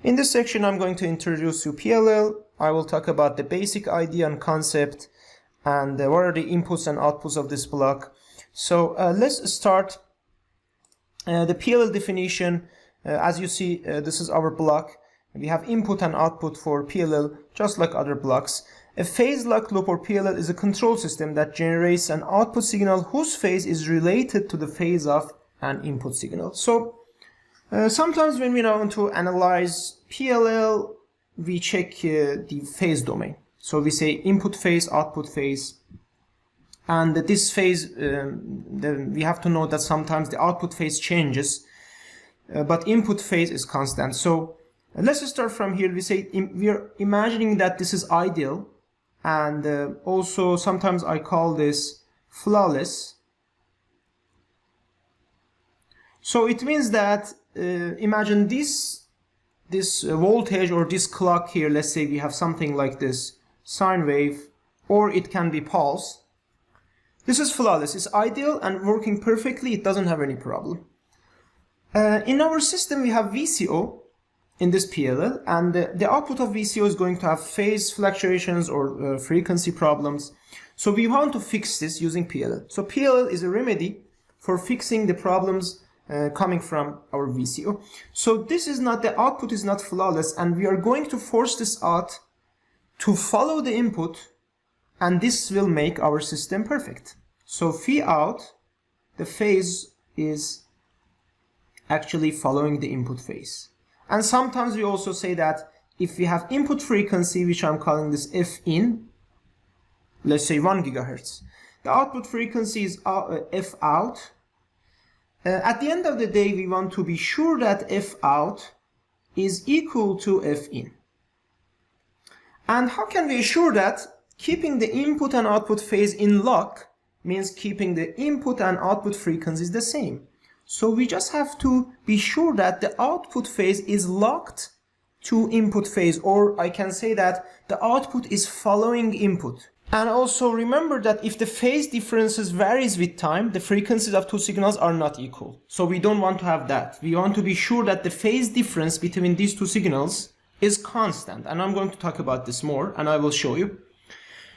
In this section, I'm going to introduce you PLL. I will talk about the basic idea and concept and what are the inputs and outputs of this block. So let's start the PLL definition. As you see, this is our block. We have input and output for PLL, just like other blocks. A phased lock loop, or PLL, is a control system that generates an output signal whose phase is related to the phase of an input signal. So sometimes when we want to analyze PLL, we check the phase domain. So we say input phase, output phase. And this phase, we have to know that sometimes the output phase changes, but input phase is constant. So let's start from here. We say we are imagining that this is ideal, and also sometimes I call this flawless. So it means that imagine this voltage or this clock here. Let's say we have something like this sine wave, or it can be pulse. This is flawless. It's ideal and working perfectly. It doesn't have any problem. In our system, we have VCO in this PLL, and the output of VCO is going to have phase fluctuations or frequency problems. So we want to fix this using PLL. So PLL is a remedy for fixing the problems coming from our VCO. So this is not, the output is not flawless, and we are going to force this out to follow the input, and this will make our system perfect. So phi out, the phase is actually following the input phase. And sometimes we also say that if we have input frequency, which I'm calling this F in, let's say 1 gigahertz, the output frequency is F out. At the end of the day, we want to be sure that F out is equal to F in. And how can we assure that? Keeping the input and output phase in lock means keeping the input and output frequencies the same. So we just have to be sure that the output phase is locked to input phase, or I can say that the output is following input. And also remember that if the phase differences varies with time, the frequencies of two signals are not equal. So we don't want to have that. We want to be sure that the phase difference between these two signals is constant. And I'm going to talk about this more, and I will show you.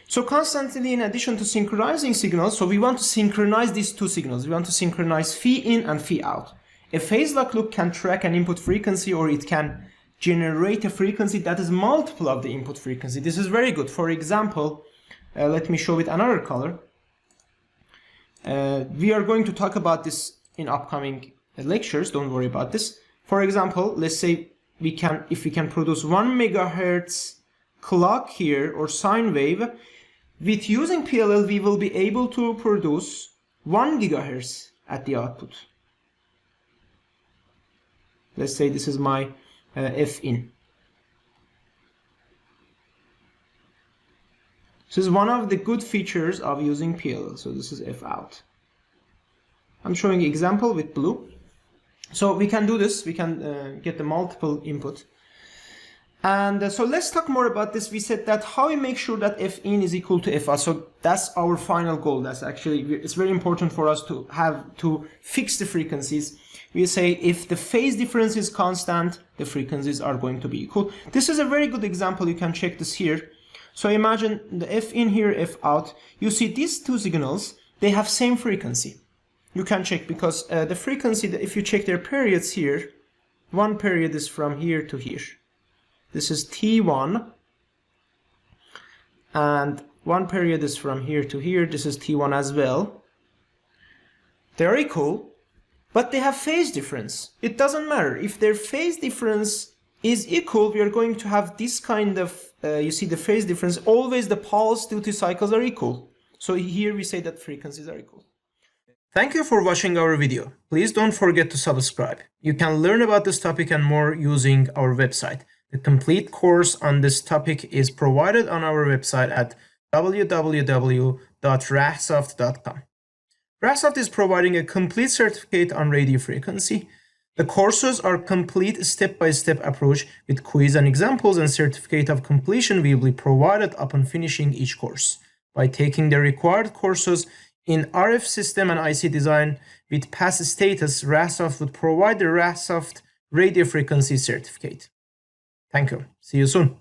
So constantly, in addition to synchronizing signals, so we want to synchronize these two signals. We want to synchronize phi in and phi out. A phased lock loop can track an input frequency, or it can generate a frequency that is multiple of the input frequency. This is very good. For example, let me show with another color. We are going to talk about this in upcoming lectures. Don't worry about this. For example, let's say if we can produce 1 megahertz clock here, or sine wave, with using PLL, we will be able to produce 1 gigahertz at the output. Let's say this is my F in. This is one of the good features of using PLL. So this is F out. I'm showing an example with blue. So we can do this. We can get the multiple input. And so let's talk more about this. We said that how we make sure that F in is equal to F out. So that's our final goal. That's actually, it's very important for us to have to fix the frequencies. We say if the phase difference is constant, the frequencies are going to be equal. This is a very good example. You can check this here. So imagine the F in here, F out. You see these two signals, they have same frequency. You can check because the frequency, if you check their periods here, one period is from here to here. This is T1, and one period is from here to here. This is T1 as well. They're equal, but they have phase difference. It doesn't matter. If their phase difference is equal, we are going to have this kind of, you see the phase difference, always the pulse duty cycles are equal. So here we say that frequencies are equal. Thank you for watching our video. Please don't forget to subscribe. You can learn about this topic and more using our website. The complete course on this topic is provided on our website at www.rahsoft.com. Rahsoft is providing a complete certificate on radio frequency. The courses are complete step-by-step approach with quiz and examples, and certificate of completion will be provided upon finishing each course. By taking the required courses in RF system and IC design with pass status, Rahsoft would provide the Rahsoft radio frequency certificate. Thank you. See you soon.